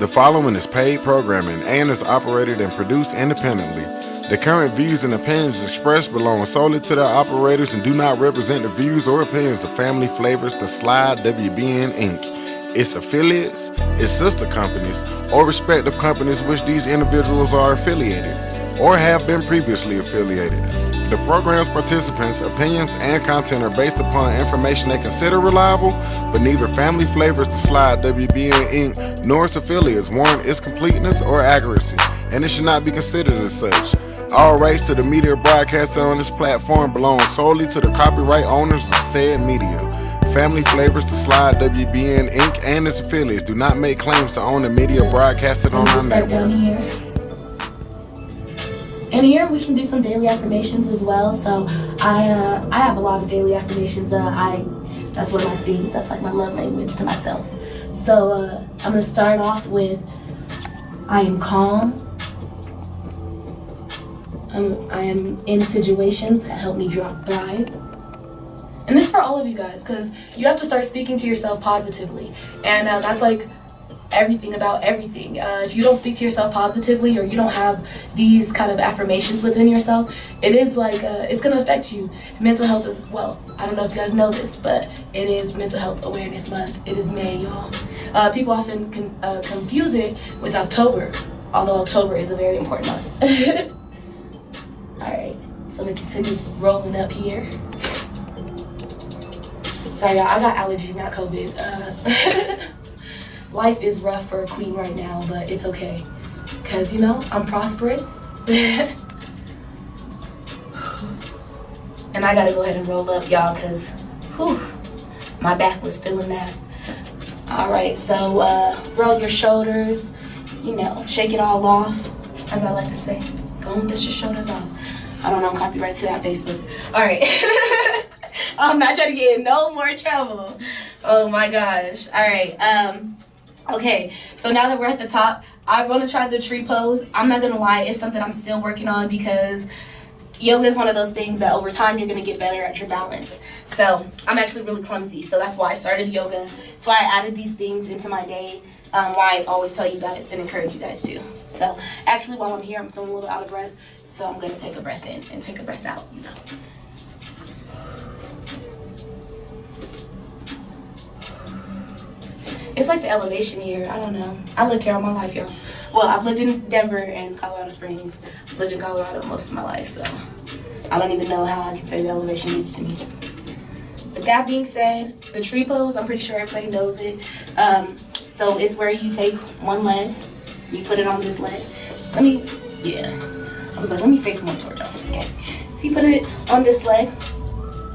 The following is paid programming and is operated and produced independently. The current views and opinions expressed belong solely to the operators and do not represent the views or opinions of Family Flavors, The Slide, WBN, Inc., its affiliates, its sister companies, or respective companies which these individuals are affiliated or have been previously affiliated. The program's participants' opinions and content are based upon information they consider reliable, but neither Family Flavors, The Slide, WBN, Inc., nor its affiliates warrant its completeness or accuracy, and it should not be considered as such. All rights to the media broadcasted on this platform belong solely to the copyright owners of said media. Family Flavors, The Slide, WBN, Inc., and its affiliates do not make claims to own the media broadcasted on our network. And here we can do some daily affirmations as well. So I have a lot of daily affirmations. That's one of my things. That's like my love language to myself. So I'm gonna start off with I am calm. I am in situations that help me thrive. And this is for all of you guys, because you have to start speaking to yourself positively. And that's like everything about everything. If you don't speak to yourself positively, or you don't have these kind of affirmations within yourself, it is like it's gonna affect you. Mental health is, well, I don't know if you guys know this, but it is Mental Health Awareness Month. It is May, y'all. People often confuse it with October, although October is a very important month. Alright, so we continue rolling up here. Sorry y'all, I got allergies, not COVID. Life is rough for a queen right now, but it's okay. Because, you know, I'm prosperous. And I gotta go ahead and roll up, y'all, because, my back was feeling that. Alright, so roll your shoulders, you know, shake it all off, as I like to say. Go and dust your shoulders off. I don't know, copyright to that Facebook. Alright. I'm not trying to get in no more trouble. Oh my gosh. Alright, okay, so now that we're at the top, I'm going to try the tree pose. I'm not going to lie, it's something I'm still working on, because yoga is one of those things that over time you're going to get better at your balance. So I'm actually really clumsy, so that's why I started yoga. That's why I added these things into my day, why I always tell you guys and encourage you guys to. So actually while I'm here, I'm feeling a little out of breath, so I'm going to take a breath in and take a breath out, you know. It's like the elevation here. I don't know. I lived here all my life, y'all. Well, I've lived in Denver and Colorado Springs. I've lived in Colorado most of my life, so I don't even know how I can say the elevation means to me. But that being said, the tree pose, I'm pretty sure everybody knows it. So it's where you take one leg, you put it on this leg. I was like, let me face more towards y'all. Okay. So you put it on this leg.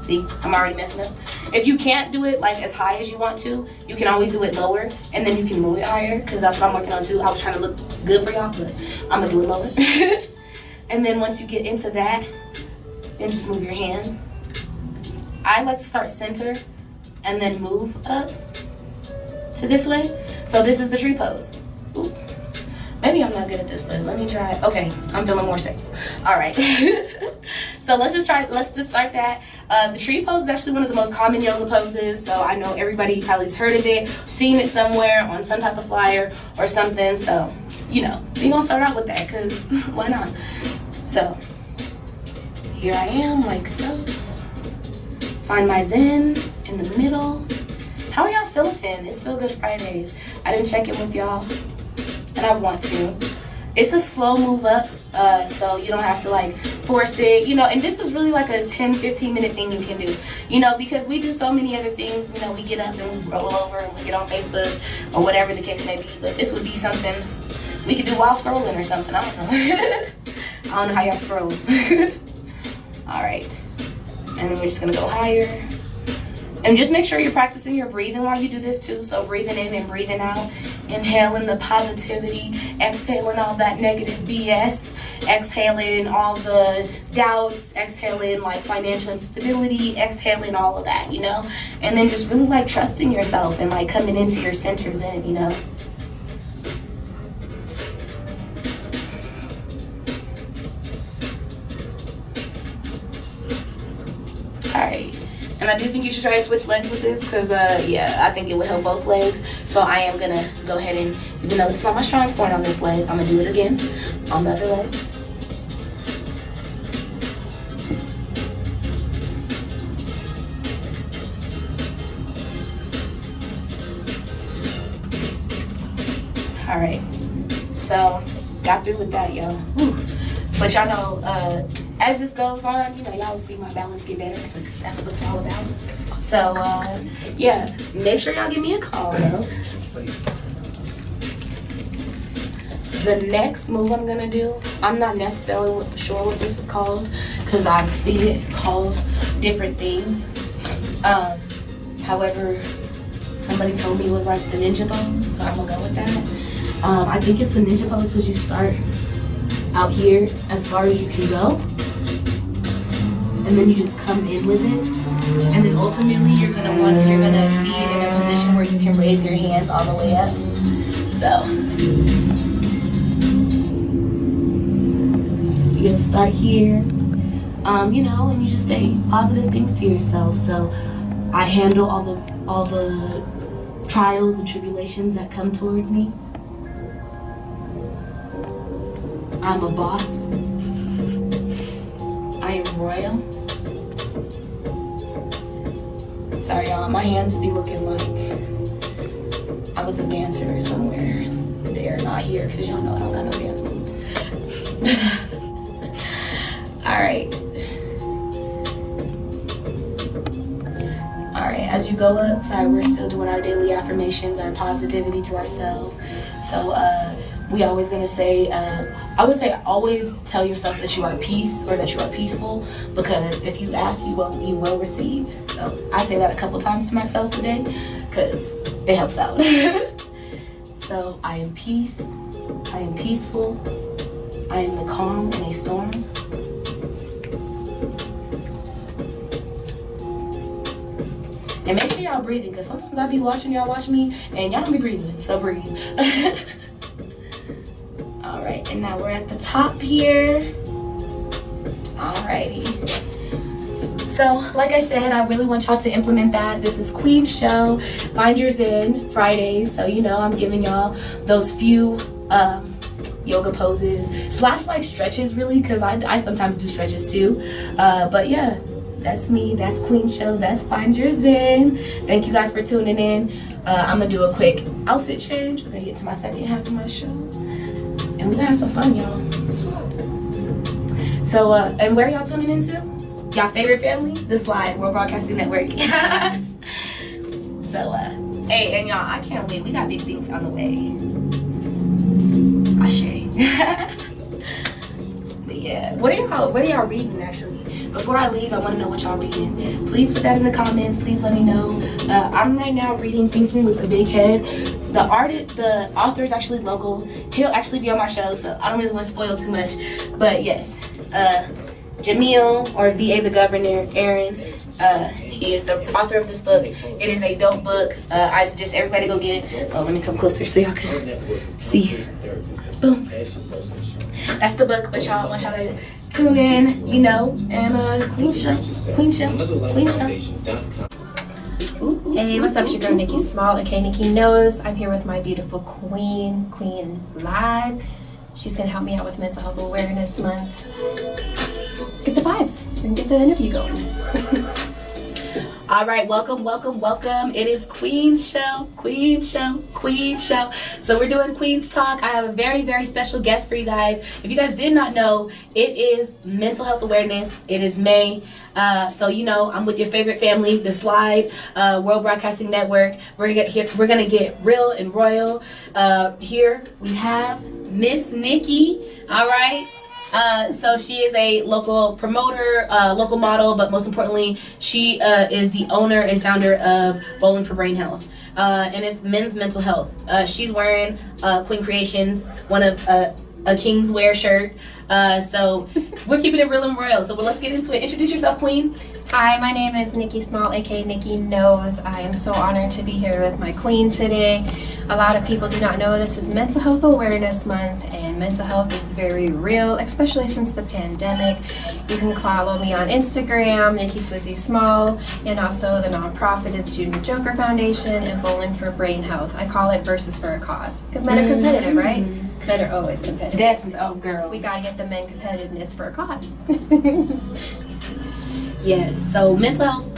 See, I'm already messing up. If you can't do it like as high as you want to, you can always do it lower, and then you can move it higher, because that's what I'm working on too. I was trying to look good for y'all, but I'm gonna do it lower. And then once you get into that, then just move your hands. I like to start center and then move up to this way. So this is the tree pose. Ooh. Maybe I'm not good at this, but let me try. Okay, I'm feeling more stable. All right. So let's just start that. The tree pose is actually one of the most common yoga poses, so I know everybody probably has heard of it, seen it somewhere on some type of flyer or something. So, you know, we're gonna start out with that, because why not? So here I am, like so. Find my zen in the middle. How are y'all feeling? It's Feel Good Fridays. I didn't check in with y'all, and I want to. It's a slow move up, so you don't have to like force it, you know, and this is really like a 10-15 minute thing you can do, you know, because we do so many other things, you know, we get up and we roll over and we get on Facebook or whatever the case may be, but this would be something we could do while scrolling or something. I don't know. I don't know how y'all scroll. All right, and then we're just gonna go higher. And just make sure you're practicing your breathing while you do this too. So breathing in and breathing out. Inhaling the positivity. Exhaling all that negative BS. Exhaling all the doubts. Exhaling like financial instability. Exhaling all of that, you know. And then just really like trusting yourself and like coming into your center zen, you know. Alright. And I do think you should try to switch legs with this, because, yeah, I think it would help both legs. So I am gonna go ahead and, even though it's not my strong point on this leg, I'm gonna do it again on the other leg. All right, so got through with that, y'all. But y'all know, as this goes on, you know, y'all will see my balance get better, because that's what it's all about. So, yeah, make sure y'all give me a call, yo. The next move I'm gonna do, I'm not necessarily sure what this is called, because I've seen it called different things. However, somebody told me it was like the ninja pose, so I'm gonna go with that. I think it's the ninja pose because you start out here as far as you can go, and then you just come in with it, and then ultimately you're gonna be in a position where you can raise your hands all the way up. So you're gonna start here, you know, and you just say positive things to yourself. So I handle all the trials and tribulations that come towards me. I'm a boss. I am royal. Sorry, y'all, my hands be looking like I was a dancer somewhere. They're not here because y'all know I don't got no dance moves. Alright. Alright, as you go up, sorry, we're still doing our daily affirmations, our positivity to ourselves. So, we always gonna say, I would say always tell yourself that you are peace, or that you are peaceful, because if you ask, you will receive. So I say that a couple times to myself a day, because it helps out. So I am peace, I am peaceful, I am the calm in a storm. And make sure y'all breathing, because sometimes I be watching y'all watch me, and y'all don't be breathing, so breathe. Alright, and now we're at the top here. Alrighty. So, like I said, I really want y'all to implement that. This is Kween Show. Find yours in Fridays. So, you know, I'm giving y'all those few yoga poses / like stretches, really, because I sometimes do stretches too. But yeah, that's me. That's Kween Show. That's Find Yours In. Thank you guys for tuning in. I'm going to do a quick outfit change. We're going to get to my second half of my show. And we're gonna have some fun, y'all. So, and where y'all tuning into? Y'all favorite family? The Slide, World Broadcasting Network. So, hey, and y'all, I can't wait. We got big things on the way. Ashe. But yeah, what are y'all reading, actually? Before I leave, I want to know what y'all reading. Please put that in the comments. Please let me know. I'm right now reading Thinking with a Big Head. The author is actually local. He'll actually be on my show, so I don't really want to spoil too much. But yes, Jamil, or VA the Governor, Aaron, he is the author of this book. It is a dope book. I suggest everybody go get it. Oh, let me come closer so y'all can see. Boom. That's the book, but y'all want y'all to tune in, you know, and Kween Show. Hey, what's up? It's your girl Nicky Small, aka Nicky Knows. I'm here with my beautiful Queen Live. She's gonna help me out with Mental Health Awareness Month. Let's get the vibes and get the interview going. All right, welcome. It is Kween Show. So we're doing Queen's Talk. I have a very, very special guest for you guys. If you guys did not know, it is Mental Health Awareness. It is May. So you know, I'm with your favorite family, The Slide, World Broadcasting Network. We're gonna get real and royal. Here we have Miss Nicky. All right. So she is a local promoter, local model, but most importantly, she is the owner and founder of Bowling for Brain Health. And it's men's mental health. She's wearing Queen Creations, one of a King's Wear shirt. So we're keeping it real and royal. So let's get into it. Introduce yourself, Queen. Hi, my name is Nicky Small, aka Nicky Knows. I am so honored to be here with my queen today. A lot of people do not know this is Mental Health Awareness Month, and mental health is very real, especially since the pandemic. You can follow me on Instagram, Nicky Swizzy Small, and also the nonprofit is Junior Joker Foundation and Bowling for Brain Health. I call it Versus for a Cause, because men are competitive, right? Men are always competitive. Definitely. So Oh, girl. we gotta get the men competitiveness for a cause. Yes. So mental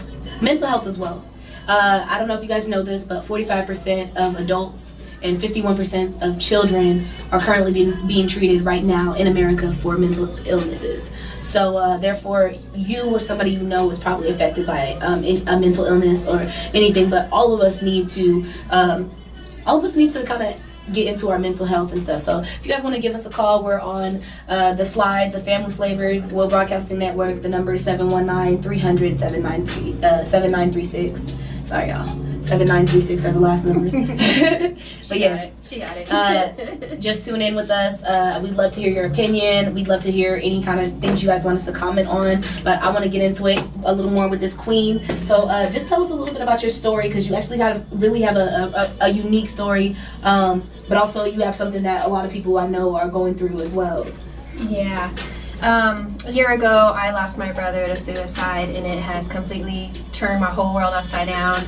health is wealth. I don't know if you guys know this, but 45% of adults and 51% of children are currently being treated right now in America for mental illnesses. So therefore, you or somebody you know is probably affected by a mental illness or anything. But all of us need to kind of get into our mental health and stuff. So if you guys want to give us a call, we're on the Slide, the Family Flavors Will Broadcasting Network. The number is 719-300-7936. Sorry, y'all. 7936 are the last numbers. But yes, She got it. just tune in with us. We'd love to hear your opinion. We'd love to hear any kind of things you guys want us to comment on. But I want to get into it a little more with this queen. So just tell us a little bit about your story, because you actually really have a unique story. But also you have something that a lot of people I know are going through as well. Yeah. A year ago, I lost my brother to suicide, and it has completely turned my whole world upside down.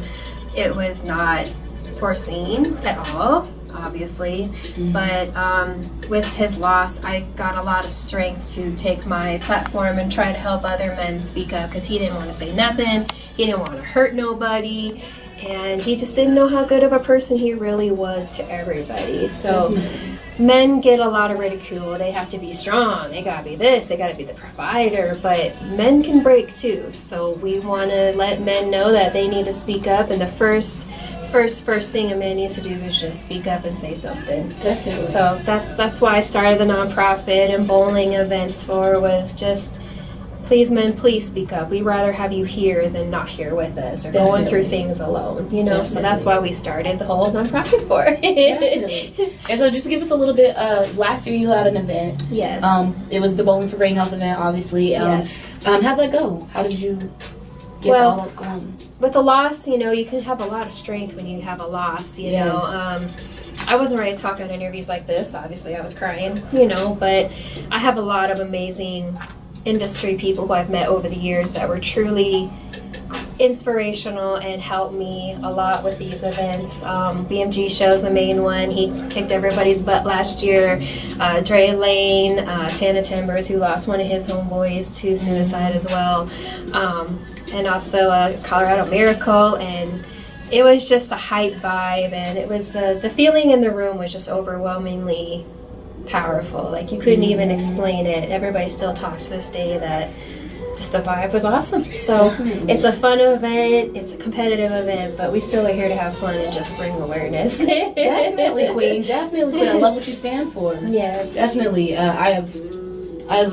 It was not foreseen at all, obviously, but with his loss, I got a lot of strength to take my platform and try to help other men speak up, because he didn't want to say nothing, he didn't want to hurt nobody, and he just didn't know how good of a person he really was to everybody. So men get a lot of ridicule. They have to be strong, they gotta be this, they gotta be the provider, but men can break too. So we want to let men know that they need to speak up, and the first thing a man needs to do is just speak up and say something. Definitely. So that's why I started the nonprofit and bowling events was just, please men, please speak up. We'd rather have you here than not here with us or going through things alone, you know. So that's why we started the whole nonprofit for. Definitely. And so just to give us a little bit, last year you had an event. Yes. It was the Bowling for Brain Health event, obviously. Yes. How'd that go? How did you get all that going? With a loss, you know, you can have a lot of strength when you have a loss, you know. I wasn't ready to talk on interviews like this. Obviously, I was crying, you know, but I have a lot of amazing industry people who I've met over the years that were truly inspirational and helped me a lot with these events. BMG Show's the main one. He kicked everybody's butt last year. Dre Lane, Tana Timbers, who lost one of his homeboys to suicide as well. And also Colorado Miracle, and it was just a hype vibe, and it was the feeling in the room was just overwhelmingly powerful. Like, you couldn't even explain it. Everybody still talks to this day that just the vibe was awesome. So it's a fun event, it's a competitive event, but we still are here to have fun and just bring awareness. Definitely, Queen. Definitely, Queen. I love what you stand for. Yes. Definitely. I have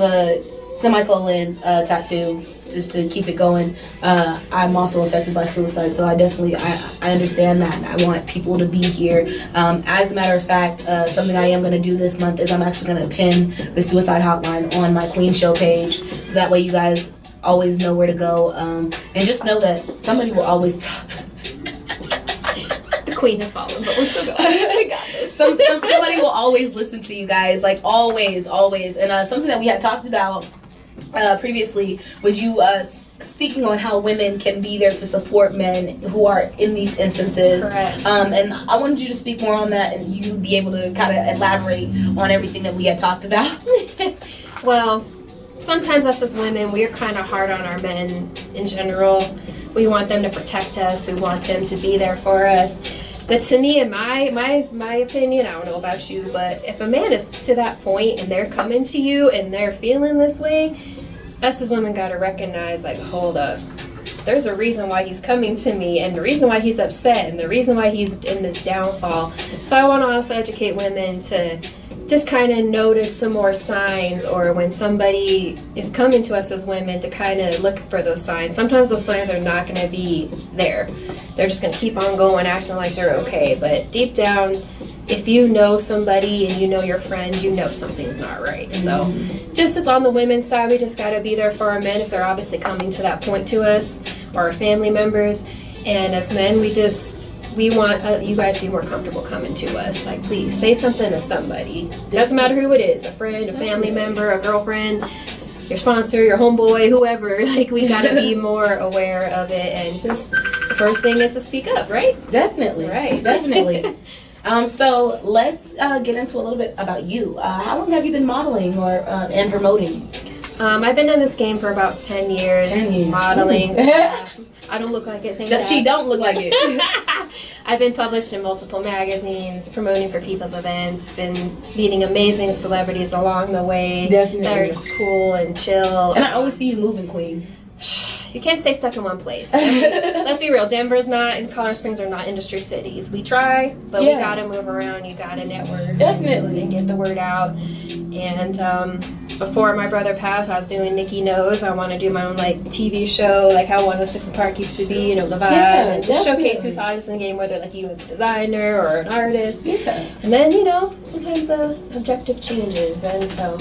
a semicolon tattoo just to keep it going. I'm also affected by suicide, so I understand that, and I want people to be here. As a matter of fact, something I am going to do this month is I'm actually going to pin the suicide hotline on my Kween Show page, so that way you guys always know where to go, and just know that somebody will always The queen has fallen, but we're still going. We got this. Somebody will always listen to you guys, like always. And something that we had talked about previously was you speaking on how women can be there to support men who are in these instances. Correct. And I wanted you to speak more on that, and you be able to kind of elaborate on everything that we had talked about. Well, sometimes us as women, we're kind of hard on our men in general. We want them to protect us. We want them to be there for us. But to me, in my opinion, I don't know about you, but if a man is to that point and they're coming to you and they're feeling this way, us as women got to recognize, like, hold up. There's a reason why he's coming to me, and the reason why he's upset, and the reason why he's in this downfall. So I want to also educate women to just kind of notice some more signs, or when somebody is coming to us as women, to kind of look for those signs. Sometimes those signs are not going to be there. They're just going to keep on going, acting like they're okay. But deep down, if you know somebody and you know your friend, you know something's not right. So just as on the women's side, we just got to be there for our men if they're obviously coming to that point to us, or our family members. And as men, we want you guys to be more comfortable coming to us. Like, please say something to somebody. Doesn't matter who it is, a friend, a family member, a girlfriend, your sponsor, your homeboy, whoever. Like, we gotta be more aware of it, and just the first thing is to speak up, right? Definitely. Right. Definitely. So let's get into a little bit about you. How long have you been modeling or and promoting? I've been in this game for about 10 years. 10 years. Modeling. I don't look like it. Thank God. She don't look like it. I've been published in multiple magazines, promoting for people's events, been meeting amazing celebrities along the way. Definitely. That are just cool and chill. And I always see you moving, Queen. You can't stay stuck in one place. I mean, let's be real. Denver's not, and Colorado Springs are not industry cities. We try, but we gotta move around. You gotta network. Definitely. And get the word out. And before my brother passed, I was doing Nicky Knows. I want to do my own like TV show, like how 106 and Park used to be, you know, the vibe, and just showcase who's hottest in the game, whether like you as a designer or an artist. Yeah. And then, you know, sometimes the objective changes, and so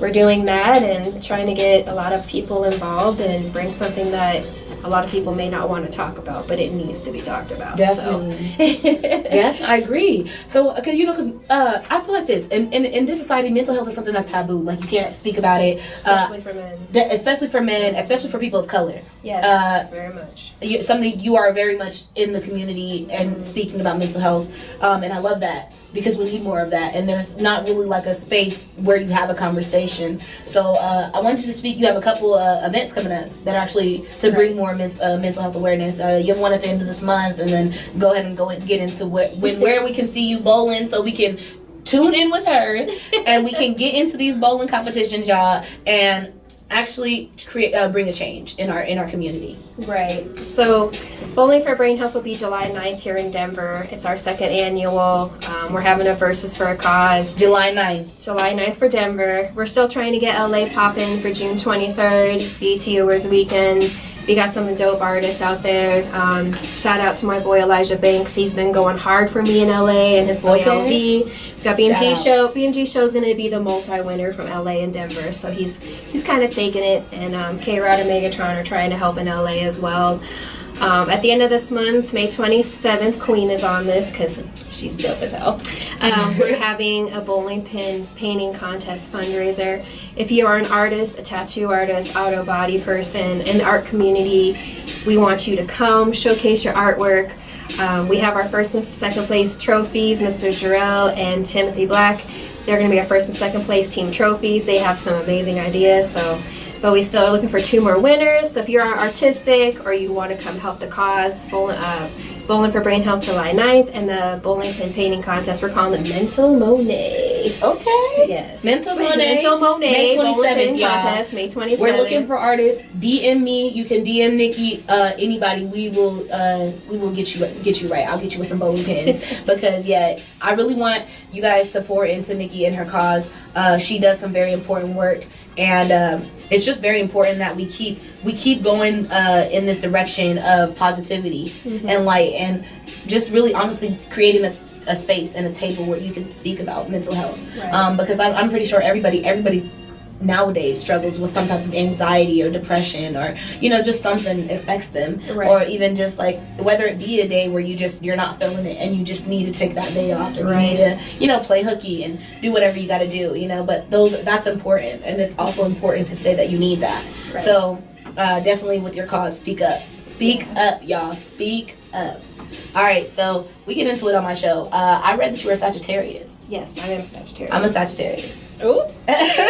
we're doing that and trying to get a lot of people involved and bring something that a lot of people may not want to talk about, but it needs to be talked about. Definitely. Yes, I agree. So, because, you know, I feel like this, in this society, mental health is something that's taboo. Like, you can't speak about it. Especially for men. Especially for men, especially for people of color. Yes, very much. Something you are very much in the community and speaking about mental health. And I love that, because we need more of that, and there's not really like a space where you have a conversation. So I wanted you to speak. You have a couple events coming up that are actually to bring more mental health awareness. You have one at the end of this month, and then go ahead and get into where we can see you bowling, so we can tune in with her and we can get into these bowling competitions, y'all, and actually bring a change in our community. Right. So Bowling for Brain Health will be July 9th here in Denver. It's our second annual. We're having a Versus for a Cause. July 9th for Denver. We're still trying to get LA popping for June 23rd, BET Awards weekend. We got some dope artists out there. Shout out to my boy Elijah Banks. He's been going hard for me in LA, and his boy LV. We got BMG Show. BMG Show is going to be the multi-winner from LA and Denver. So he's kind of taking it. And K-Rod and Megatron are trying to help in LA as well. At the end of this month, May 27th, Queen is on this because she's dope as hell. We're having a bowling pin painting contest fundraiser. If you are an artist, a tattoo artist, auto body person in the art community, we want you to come showcase your artwork. We have our first and second place trophies, Mr. Jarrell and Timothy Black. They're going to be our first and second place team trophies. They have some amazing ideas, but we still are looking for 2 more winners. So if you're artistic or you want to come help the cause, Bowling for Brain Health July 9th, and the bowling pin painting contest, we're calling it Mental Monet. Okay. Yes. Mental Monet. Mental Monet. May 27th, contest, May 27th. We're looking for artists. DM me. You can DM Nikki. Anybody. We will get you right. I'll get you with some bowling pins because I really want you guys to pour into Nikki and her cause. She does some very important work, and it's just very important that we keep going in this direction of positivity and light, and just really honestly creating a space and a table where you can speak about mental health. Right. Because I'm pretty sure everybody nowadays struggles with some type of anxiety or depression, or just something affects them. Right. Or even just like whether it be a day where you're not feeling it and you just need to take that day off, and you need to play hooky and do whatever you got to do, but that's important, and it's also important to say that you need that. Right. So definitely with your cause, speak up y'all, speak up. All right, so we get into it on my show. I read that you were a Sagittarius. Yes, I am a Sagittarius. I'm a Sagittarius. Ooh. Okay.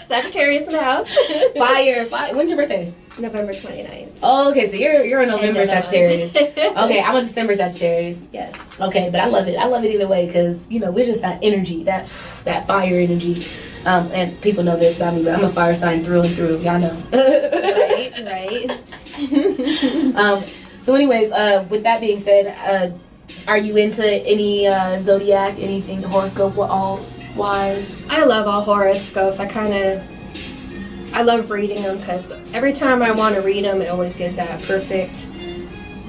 Sagittarius in the house. Fire. When's your birthday? November 29th. Oh, okay, so you're a November Sagittarius. Okay, I'm a December Sagittarius. Yes. Okay, but I love it. I love it either way because, we're just that energy, that fire energy. And people know this about me, but I'm a fire sign through and through. Y'all know. Right. So anyways, with that being said, are you into any zodiac, anything horoscope all wise? I love all horoscopes. I love reading them because every time I want to read them, it always gives that perfect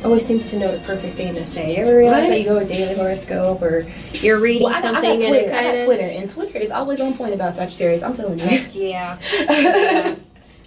always seems to know the perfect thing to say. You ever realize that you go a daily horoscope or you're reading something I got and Twitter. it kind I got of... Twitter, and Twitter is always on point about Sagittarius. I'm telling you. Yeah.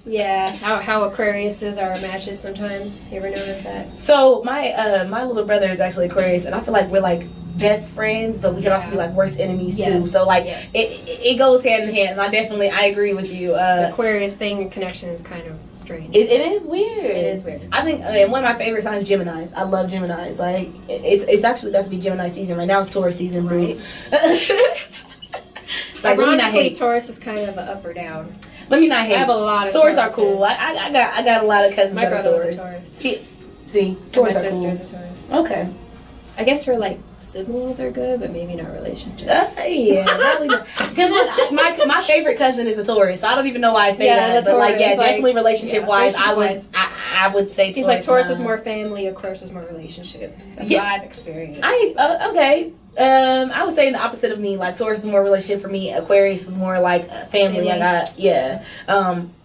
Yeah. How Aquariuses are matches sometimes. You ever notice that? So my little brother is actually Aquarius, and I feel like we're like best friends, but we can also be like worst enemies too. So like it goes hand in hand. And I agree with you. The Aquarius thing connection is kind of strange. It is weird. It is weird. I think one of my favorite signs, Geminis. I love Geminis. Like it's actually about to be Gemini season right now. It's Taurus season, right? It's like, let me not hate. Taurus is kind of an up or down. Let me not hate. I have a lot of Taurus Tauruses. are cool. I got a lot of cousins. My that are brother was Taurus. a Taurus. See, Taurus my are cool. sister's a Taurus. Okay. I guess for like siblings are good, but maybe not relationships. Yeah, probably not. Because my favorite cousin is a Taurus. So I don't even know why I say that. But like, yeah, definitely relationship wise, I would say seems Taurus. like Taurus is more family, Aquarius is more relationship. That's what I've experienced. Okay. I would say the opposite of me. Like Taurus is more relationship for me. Aquarius is more like family. I got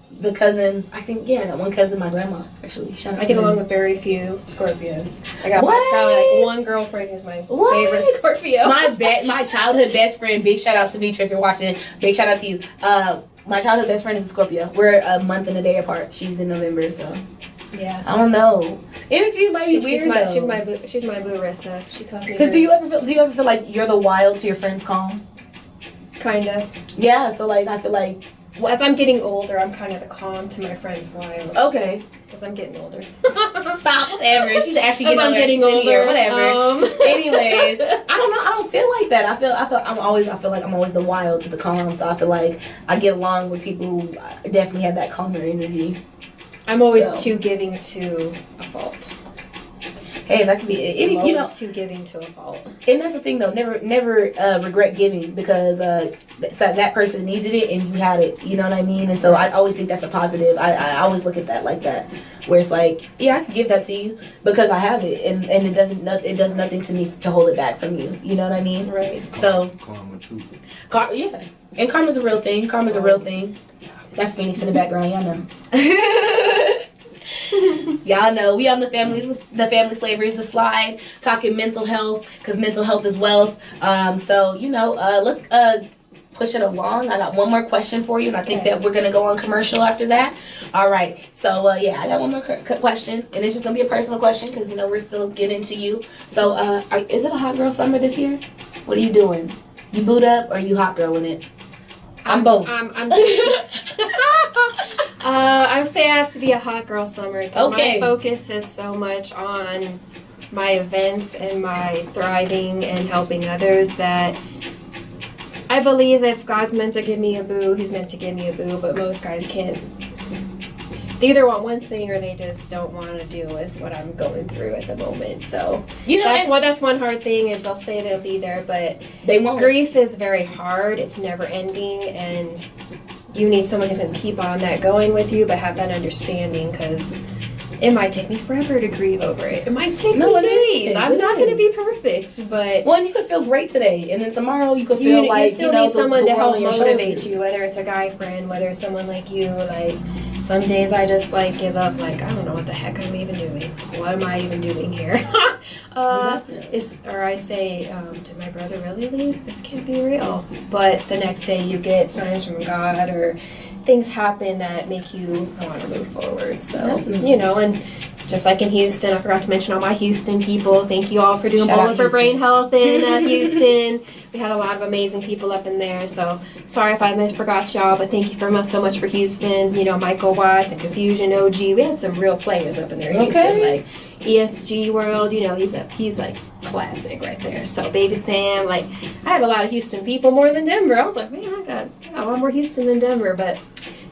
the cousins. I think I got one cousin, my grandma actually. Shout out I to get them. along with very few Scorpios. I got probably like one girlfriend who's my favorite Scorpio. My childhood best friend. Big shout out to Mitra if you're watching. Big shout out to you. My childhood best friend is a Scorpio. We're a month and a day apart. She's in November, so. Yeah. I don't know. Energy might be weird. She's my Boo-rissa. She calls me. Because do you ever feel like you're the wild to your friend's calm? Kinda. Yeah. So like I feel like as I'm getting older, I'm kind of the calm to my friend's wild. Okay. Because I'm getting older. Stop. Whatever. She's actually getting older. Getting older. Here, whatever. Anyways, I don't know. I don't feel like that. I feel like I'm always the wild to the calm. So I feel like I get along with people who definitely have that calmer energy. I'm always too giving to a fault. Hey, that could be it. I'm always too giving to a fault. And that's the thing, though. Never regret giving because that person needed it and you had it. You know what I mean? And so I always think that's a positive. I always look at that like that, where it's like, yeah, I can give that to you because I have it, and it does nothing to me to hold it back from you. You know what I mean? Right. So karma too. Yeah, and karma's a real thing. Karma's a real thing. That's Phoenix in the background. Y'all know. Y'all know we on the family flavors, the slide, talking mental health because mental health is wealth. So let's push it along. I got one more question for you, and I think that we're gonna go on commercial after that. All right. So I got one more question, and it's just gonna be a personal question because we're still getting to you. So is it a hot girl summer this year? What are you doing? You boot up or you hot girling it? I'm both. I would say I have to be a hot girl summer because my focus is so much on my events and my thriving and helping others that I believe if God's meant to give me a boo, he's meant to give me a boo, but most guys can't. They either want one thing or they just don't want to deal with what I'm going through at the moment. So that's one hard thing is they'll say they'll be there, but they won't. Grief is very hard. It's never ending, and you need someone who's going to keep on that going with you, but have that understanding because it might take me forever to grieve over it. It might take me days. I'm not going to be perfect, but... Well, you could feel great today, and then tomorrow you could feel you still need someone to help motivate shoulders. you, whether it's a guy friend, whether it's someone like you. Like, some days I just, give up. Like, I don't know what the heck I'm even doing. What am I even doing here? Or I say, did my brother really leave? This can't be real. But the next day you get signs from God or things happen that make you want to move forward. So, and just like in Houston, I forgot to mention all my Houston people. Thank you all for doing Bowling for Brain Health in Houston. We had a lot of amazing people up in there. So, sorry if I forgot y'all, but thank you so much for Houston. Michael Watts and Confusion OG. We had some real players up in there in Houston. Like ESG World, he's like classic right there. So Baby Sam, I had a lot of Houston people more than Denver. I was like, man, I got a lot more Houston than Denver, but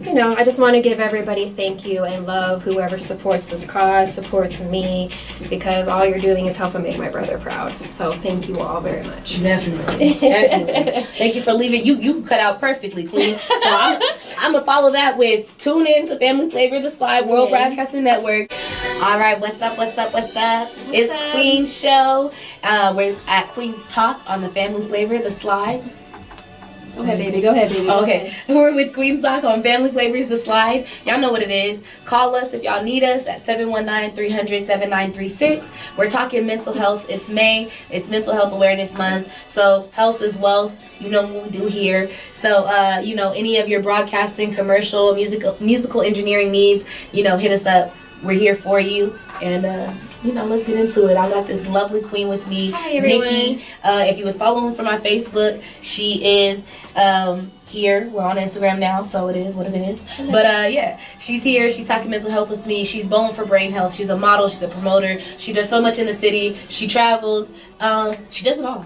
I just want to give everybody thank you and love whoever supports this cause, supports me, because all you're doing is helping make my brother proud. So thank you all very much. Definitely. Thank you for leaving. You cut out perfectly, Queen. So I'm going to follow that with tune in to Family Flavor, The Slide, World Broadcasting Network. All right, what's up? It's Kween Show. We're at Queen's Talk on the Family Flavor, The Slide. Go ahead, baby. Go ahead, baby. Okay, we're with Queen Sock on Family Flavors The Slide. Y'all know what it is. Call us if y'all need us at 719-300-7936. We're talking mental health. It's May. It's Mental Health Awareness Month. So health is wealth. You know what we do here. So, any of your broadcasting, commercial, musical engineering needs, hit us up. We're here for you. And, let's get into it. I got this lovely queen with me, Hi, everyone. Nikki. If you was following from my Facebook, she is here. We're on Instagram now, so it is what it is. But, she's here. She's talking mental health with me. She's bowling for brain health. She's a model. She's a promoter. She does so much in the city. She travels. She does it all.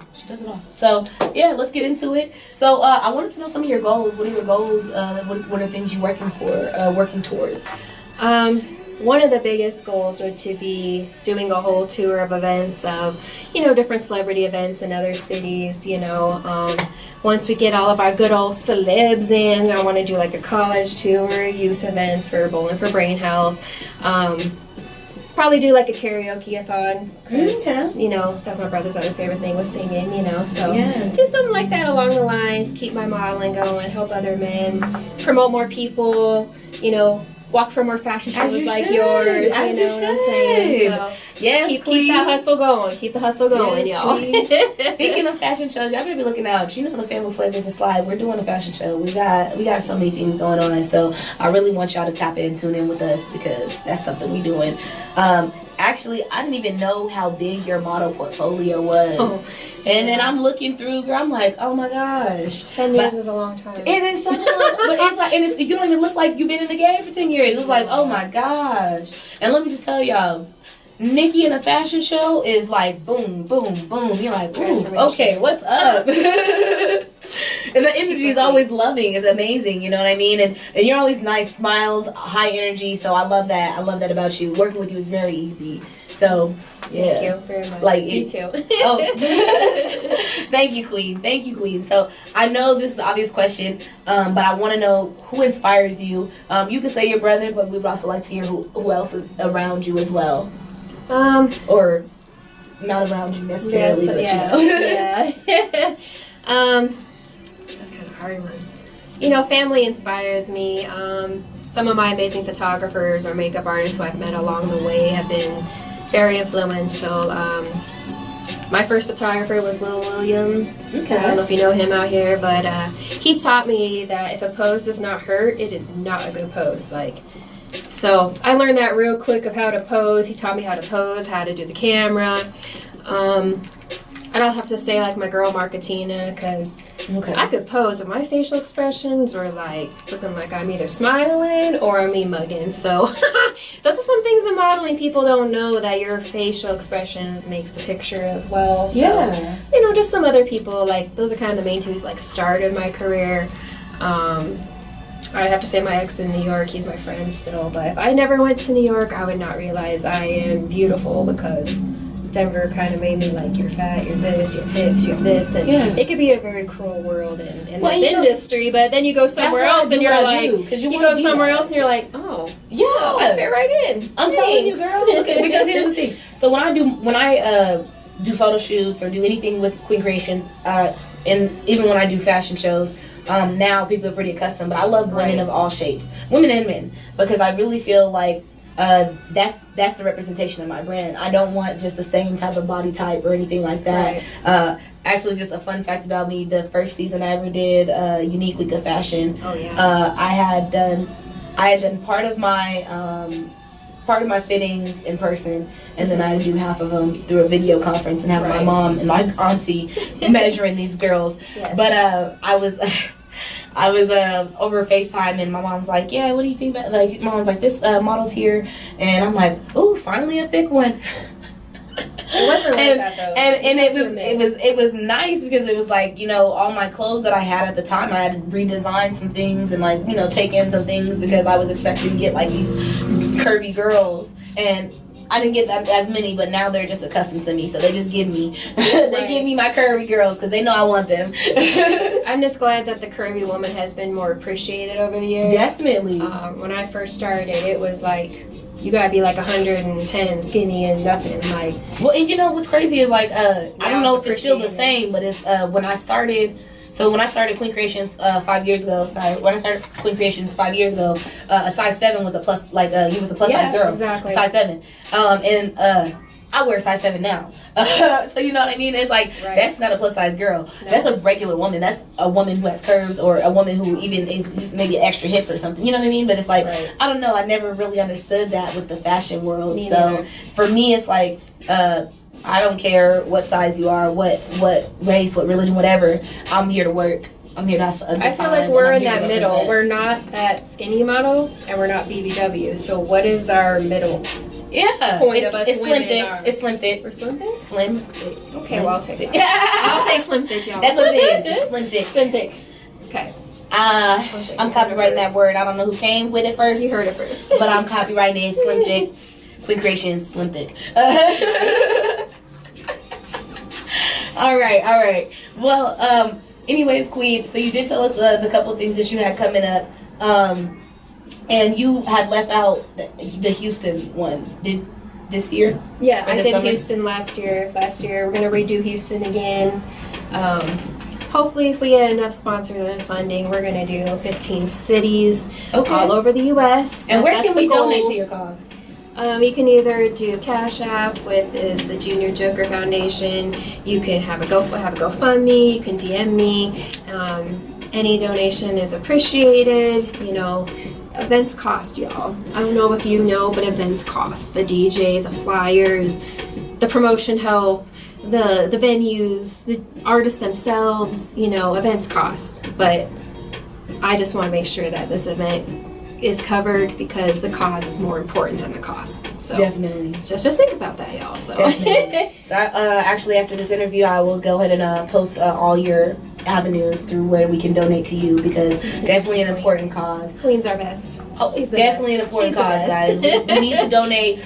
So, let's get into it. So, I wanted to know some of your goals. What are your goals? What are things you're working towards? One of the biggest goals would to be doing a whole tour of events of, different celebrity events in other cities, Once we get all of our good old celebs in, I want to do like a college tour, youth events for Bowling for Brain Health. Probably do like a karaoke-a-thon because, that's my brother's other favorite thing was singing, So do something like that along the lines, keep my modeling going, help other men, promote more people, walk for more fashion shows like yours, what I'm saying? So keep that hustle going. Keep the hustle going, y'all. Speaking of fashion shows, y'all better be looking out. The Family Flavors The Slide. We're doing a fashion show. We got so many things going on. So I really want y'all to tap in, tune in with us because that's something we doing. Actually, I didn't even know how big your model portfolio was. And then I'm looking through, girl, I'm like, oh my gosh. 10 years is a long time. It is such a long time. But it's like, you don't even look like you've been in the game for 10 years. It's like, oh my gosh. And let me just tell y'all, Nikki in a fashion show is like boom, boom, boom. You're like, ooh, okay, what's up? And the energy is always loving. It's amazing, you know what I mean? And you're always nice, smiles, high energy. So I love that. I love that about you. Working with you is very easy. So, yeah. Thank you very much. You too. Thank you, Queen. So I know this is an obvious question, but I want to know who inspires you. You can say your brother, but we would also like to hear who else is around you as well. Or not around you necessarily, but Yeah. That's kind of a hard one. Family inspires me. Some of my amazing photographers or makeup artists who I've met along the way have been very influential. My first photographer was Will Williams. Okay. I don't know if you know him out here, but he taught me that if a pose does not hurt, it is not a good pose. So I learned that real quick of how to pose. He taught me how to pose, how to do the camera. I don't have to say my girl Marketina because I could pose, but my facial expressions are looking like I'm either smiling or I'm mugging. So those are some things in modeling people don't know, that your facial expressions makes the picture as well. So, just some other people, those are kind of the main two who's started my career. I have to say my ex in New York, he's my friend still, but if I never went to New York, I would not realize I am beautiful because Denver kind of made me you're fat, you're this, you're hips, you're this, and it could be a very cruel world in this industry. But then you go somewhere else and you're oh yeah, I fit right in. I'm telling you, girl. Because here's the thing. So when I do photo shoots or do anything with Queen Creations, and even when I do fashion shows. Now people are pretty accustomed, but I love women of all shapes, women and men, because I really feel like that's the representation of my brand. I don't want just the same type of body type or anything like that. Right. Actually, just a fun fact about me: the first season I ever did, Unique Week of Fashion. Oh yeah. I had done part of my fittings in person, and then I would do half of them through a video conference and have my mom and my auntie measuring these girls. Yes. But I was over FaceTime, and my mom's like, "Yeah, what do you think about?" Mom was like, "This model's here," and I'm like, "Ooh, finally a thick one." It wasn't that though. And it was nice because it was all my clothes that I had at the time, I had to redesign some things and take in some things because I was expecting to get these curvy girls, and I didn't get that as many, but now they're just accustomed to me, so they just give me give me my curvy girls because they know I want them. I'm just glad that the curvy woman has been more appreciated over the years. Definitely. When I first started, it was you gotta be 110 skinny and nothing Well, and what's crazy is I don't know if it's still the same, but it's when I started So when I started Queen Creations 5 years ago, a size 7 was a plus, like you was a plus size girl. Exactly. Size 7. And I wear a size 7 now. So you know what I mean? It's like, that's not a plus size girl. No. That's a regular woman. That's a woman who has curves, or a woman who even is just maybe extra hips or something. You know what I mean? But it's like, I don't know. I never really understood that with the fashion world. Me so neither. For me, it's like, I don't care what size you are, what race, what religion, whatever. I'm here to work. I'm here to have a good time. I feel like we're in that middle. We're not that skinny model, and we're not BBW. So what is our middle? Yeah, point it's, of us it's slim women thick. are. It's slim thick. We're slim thick? Slim thick. Okay, well, I'll take that. I'll take slim thick, y'all. That's what it is. It's slim thick. Slim thick. Okay. I'm copywriting that word. I don't know who came with it first. You heard it first. But I'm copywriting it. Slim thick. Queen Creations, slim thick. All right. Well, anyways, Queen, so you did tell us the couple things that you had coming up. And you had left out the Houston one. Did this year? Yeah, I did summer? Houston last year. We're going to redo Houston again. Hopefully, if we get enough sponsors and funding, we're going to do 15 cities all over the U.S. And where can we donate to your cause? You can either do Cash App with the Junior Joker Foundation. You can have a GoFundMe. You can DM me. Any donation is appreciated. You know, events cost, y'all. I don't know if you know, but events cost. The DJ, the flyers, the promotion help, the venues, the artists themselves. You know, events cost. But I just want to make sure that this event is covered because the cause is more important than the cost. So definitely, just think about that, y'all. So definitely. So actually, after this interview, I will go ahead and post all your avenues through where we can donate to you, because definitely an important cause. Queen's our best. She's definitely an important cause, guys. We need to donate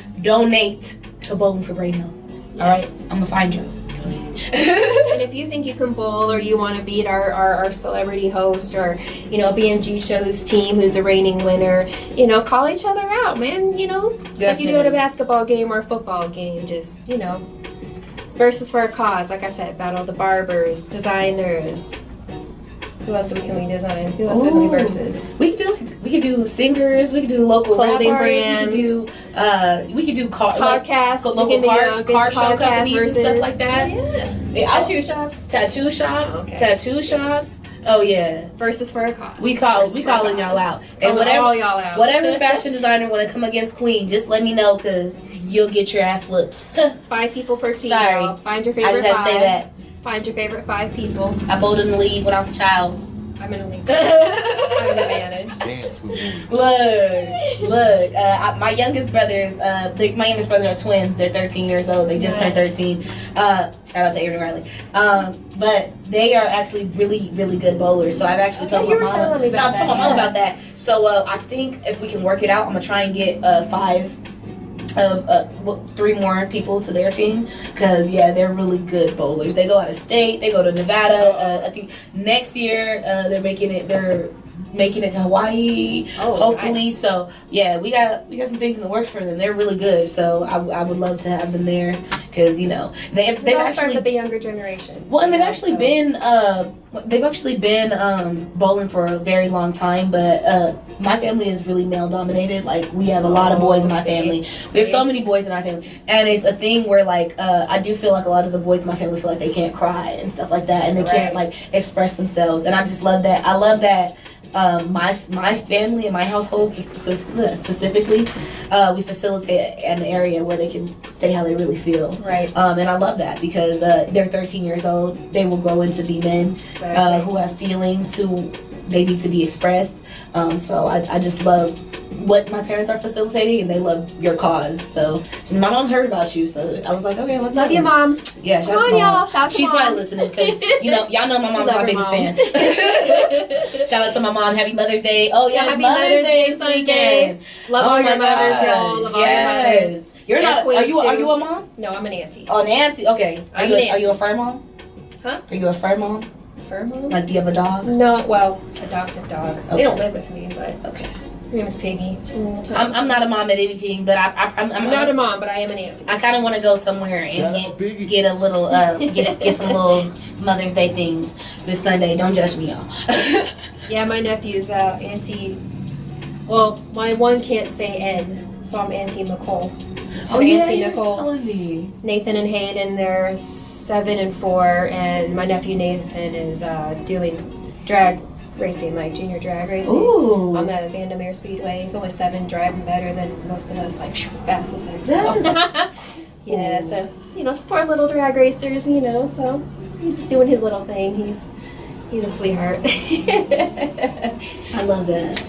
to Bowling for Brain Health. All right, I'm gonna find you. And if you think you can bowl, or you want to beat our celebrity host, or BMG Show's team, who's the reigning winner, call each other out, man. Just like you do at a basketball game or a football game. Just versus for a cause. Like I said, battle the barbers, designers. Who else can we design? Who else can we versus? We could do singers. We could do local clothing brands. We could do podcasts. Local car show companies versus, and stuff like that. Yeah. Tattoo shops. Okay. Tattoo shops. Oh yeah. Versus for a cause. We calling y'all out. And whatever fashion designer want to come against Queen, just let me know, because you'll get your ass whooped. It's 5 people per team. Sorry. Y'all. Find your favorite 5. I just had to say that. Find your favorite 5 people. I bowled in the league when I was a child. I'm in a league. I'm an advantage. Look. My youngest brothers are twins. They're 13 years old. They just turned 13. Shout out to Avery Riley. But they are actually really, really good bowlers. So I've actually told my mom about that. So I think if we can work it out, I'm gonna try and get 3 more people to their team, because they're really good bowlers. They go out of state. They go to Nevada. I think next year they're making it to Hawaii, hopefully. Nice. So we got some things in the works for them. They're really good, so I would love to have them there, because they've actually starts with the younger generation. Well, and they've actually been bowling for a very long time, but my family is really male dominated. Like, we have a lot of boys in my family. There's so many boys in our family, and it's a thing where I do feel like a lot of the boys in my family feel like they can't cry and stuff like that, and they can't express themselves, and I just love that. I love that. My family and my household specifically, we facilitate an area where they can say how they really feel. Right. And I love that, because they're 13 years old. They will grow into be men who have feelings, who they need to be expressed. So I just love what my parents are facilitating, and they love your cause. So my mom heard about you, so I was like, okay, let's love your moms. Yeah, shout out to y'all. Shout out to She's moms. Probably listening, because y'all know my mom's my biggest fan. Shout out to my mom. Happy Mother's Day. Oh yeah, Happy Mother's Day this weekend. Love all your mothers, y'all. Love all your mothers. You're not. Are you a mom? No, I'm an auntie. Oh, an auntie. Okay. Are you a fur mom? Huh? Are you a fur mom? Fur mom? Like, do you have a dog? No. Well, adopted dog. Okay. They don't live with me, but okay. Her name's Piggy. I'm not a mom at anything, but I'm not a mom, but I am an auntie. I kind of want to go somewhere and get a little get some little Mother's Day things. this Sunday. Don't judge me, y'all. Yeah, my nephew's auntie. Well, my one can't say N, so I'm Auntie Nicole. So Auntie Nicole, Nathan and Hayden, they're 7 and 4, and my nephew Nathan is doing drag racing, like junior drag racing. Ooh. On the Vandermeer Speedway. He's only 7, driving better than most of us, like fast as heck. So. Yeah, so, you know, support little drag racers, you know, so he's just doing his little thing. He's a sweetheart. I love that.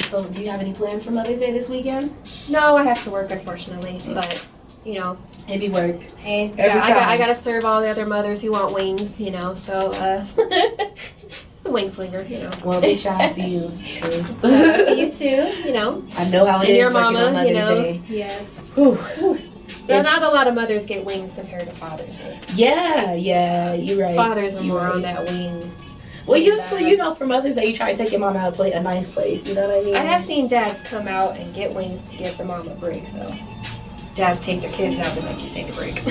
So do you have any plans for Mother's Day this weekend? No, I have to work, unfortunately, but, you know. Maybe work. Hey, Every time. I got to serve all the other mothers who want wings, you know, so, it's the wing slinger, you know. Well, big shout out to you. Shout out to you, too, you know. I know how it and is your working mama, on Mother's you know. Day. Yes. Whew. Well, not a lot of mothers get wings compared to Father's Day. Yeah, you're right. Fathers are You're more right. on that wing. Well, usually, you know, for Mother's Day, you try to take your mom out to a nice place. You know what I mean? I have seen dads come out and get wings to give their mom a break, though. Dads take their kids out and like, you take a break.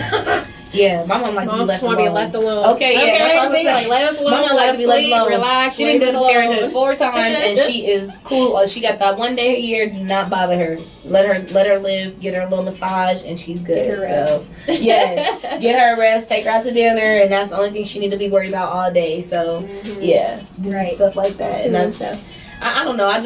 Yeah, my mom likes to be left alone. Be left alone. Okay, yeah, that's what I was saying. Like, let us alone. My mom likes to be left alone. Relax. She done done parenthood 4 times, and she is cool. She got that 1 day a year. Do not bother her. Let her live. Get her a little massage, and she's good. Get her rest. So yes, get her a rest. Take her out to dinner, and that's the only thing she need to be worried about all day. So yeah, do stuff like that, and that's stuff. I don't know. I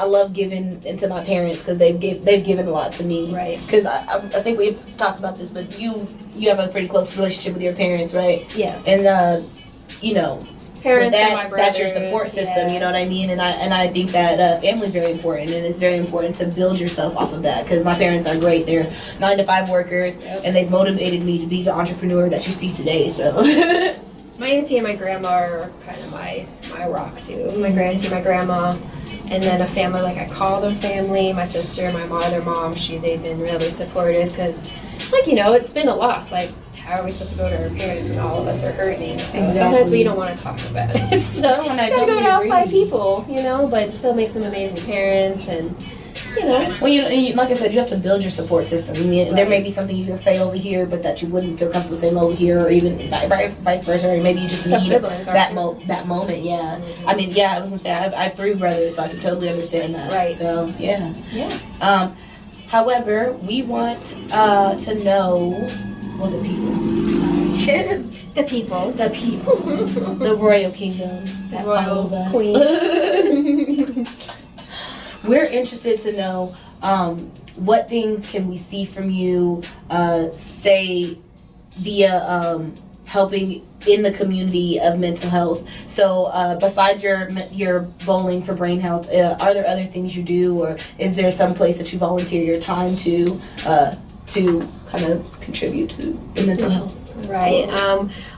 love giving into my parents because they've given a lot to me. Right. Because I think we've talked about this, but you have a pretty close relationship with your parents, right? Yes. And you know, parents and my brothers. That's your support system. You know what I mean? And I think that family is very important, and it's very important to build yourself off of that. Because my parents are great. They're 9-to-5 workers, and they've motivated me to be the entrepreneur that you see today. So. My auntie and my grandma are kind of my rock too. My grandaunt, my grandma, and then a family like I call them family. My sister, my mom, their mom. They've been really supportive because, like, you know, it's been a loss. Like, how are we supposed to go to our parents when all of us are hurting? So sometimes we don't want to talk about it. So I gotta go to outside people, you know. But it still makes them amazing parents and. You know. Well, you like I said, you have to build your support system. I mean, there may be something you can say over here, but that you wouldn't feel comfortable saying over here, or even vice versa, or maybe you just need that moment. Yeah. Mm-hmm. I mean, yeah, I was gonna say I have 3 brothers, so I can totally understand that. Right. So yeah. However, we want to know the people. Sorry. The people, the royal kingdom that follows us. Queen. We're interested to know what things can we see from you, say via helping in the community of mental health. So besides your bowling for brain health, are there other things you do, or is there some place that you volunteer your time to kind of contribute to the mental health? Right.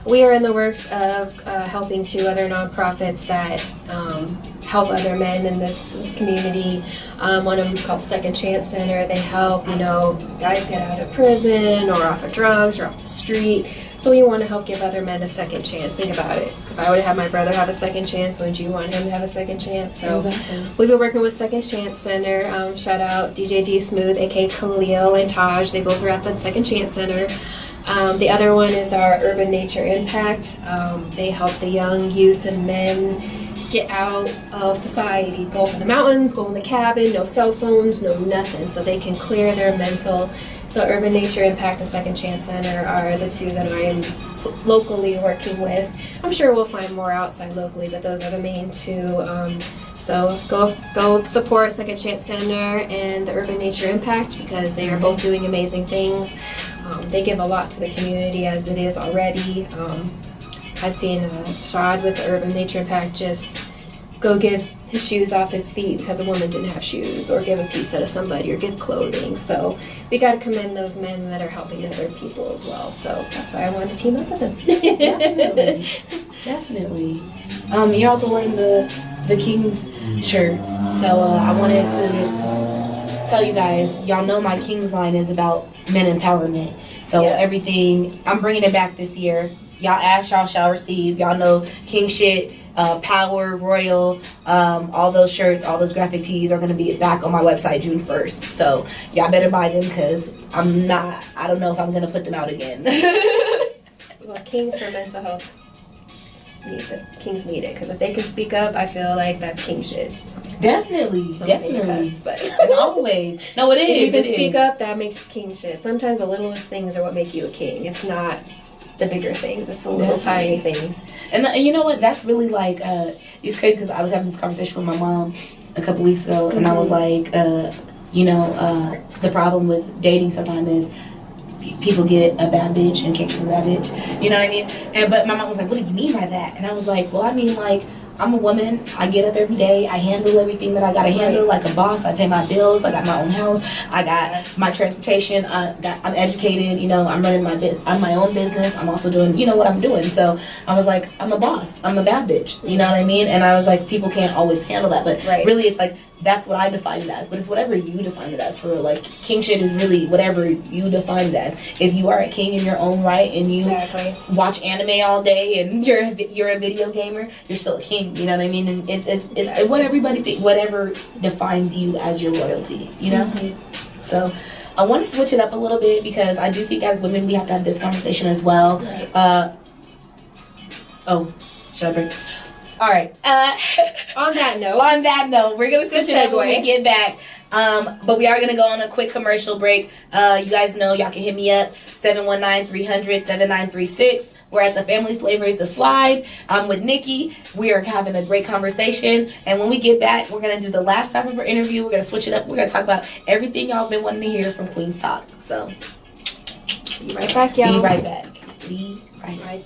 We are in the works of helping 2 other nonprofits that help other men in this community. One of them is called the Second Chance Center. They help, you know, guys get out of prison or off of drugs or off the street. So we want to help give other men a second chance. Think about it. If I would have had my brother have a second chance, wouldn't you want him to have a second chance? So we've been working with Second Chance Center. Shout out DJ D Smooth, aka Khalil, and Taj. They both are at the Second Chance Center. The other one is our Urban Nature Impact. They help the young youth and men get out of society, go up in the mountains, go in the cabin, no cell phones, no nothing, so they can clear their mental. So Urban Nature Impact and Second Chance Center are the 2 that I am locally working with. I'm sure we'll find more outside locally, but those are the main 2. So go support Second Chance Center and the Urban Nature Impact because they are both doing amazing things. They give a lot to the community as it is already. I've seen Shad with the Urban Nature Impact just go give his shoes off his feet because a woman didn't have shoes, or give a pizza to somebody, or give clothing. So we got to commend those men that are helping other people as well. So that's why I wanted to team up with them. Definitely. You're also wearing the King's shirt, so I wanted to tell you guys, y'all know my King's line is about men empowerment. So everything, I'm bringing it back this year. Y'all ask, y'all shall receive. Y'all know King shit, power, royal, all those shirts, all those graphic tees are going to be back on my website June 1st. So y'all better buy them because I don't know if I'm going to put them out again. Well, Kings for mental health. Kings need it, because if they can speak up, I feel like that's king shit. Definitely. But And always. No, it is. if you can it speak is. up, that makes you king shit. Sometimes the littlest things are what make you a king. It's not the bigger things. It's the little tiny things. And you know what? That's really like, it's crazy because I was having this conversation with my mom a couple weeks ago, and I was like, the problem with dating sometimes is people get a bad bitch and can't keep a bad bitch. You know what I mean? But my mom was like, what do you mean by that? And I was like, well, I mean, like, I'm a woman. I get up every day. I handle everything that I gotta handle like a boss. I pay my bills. I got my own house. I got my transportation. I'm educated. You know, I'm running I'm my own business. I'm also doing, you know, what I'm doing. So I was like, I'm a boss. I'm a bad bitch. You know what I mean? And I was like, people can't always handle that. But really, it's like, that's what I define it as. But it's whatever you define it as. For like, king shit is really whatever you define it as. If you are a king in your own right and you watch anime all day and you're a video gamer, you're still a king. You know what I mean? And it's what everybody think, whatever defines you as your royalty. You know. So I want to switch it up a little bit because I do think as women we have to have this conversation as well. Should I break? All right. On that note, we're gonna switch it up when we get back. But we are gonna go on a quick commercial break. You guys know y'all can hit me up 719-300-7936. We're at the Family Flavors The Slide. I'm with Nikki. We are having a great conversation. And when we get back, we're gonna do the last half of our interview. We're gonna switch it up. We're gonna talk about everything y'all been wanting to hear from Queen's Talk. So be right back, y'all. Be right back. Be right back.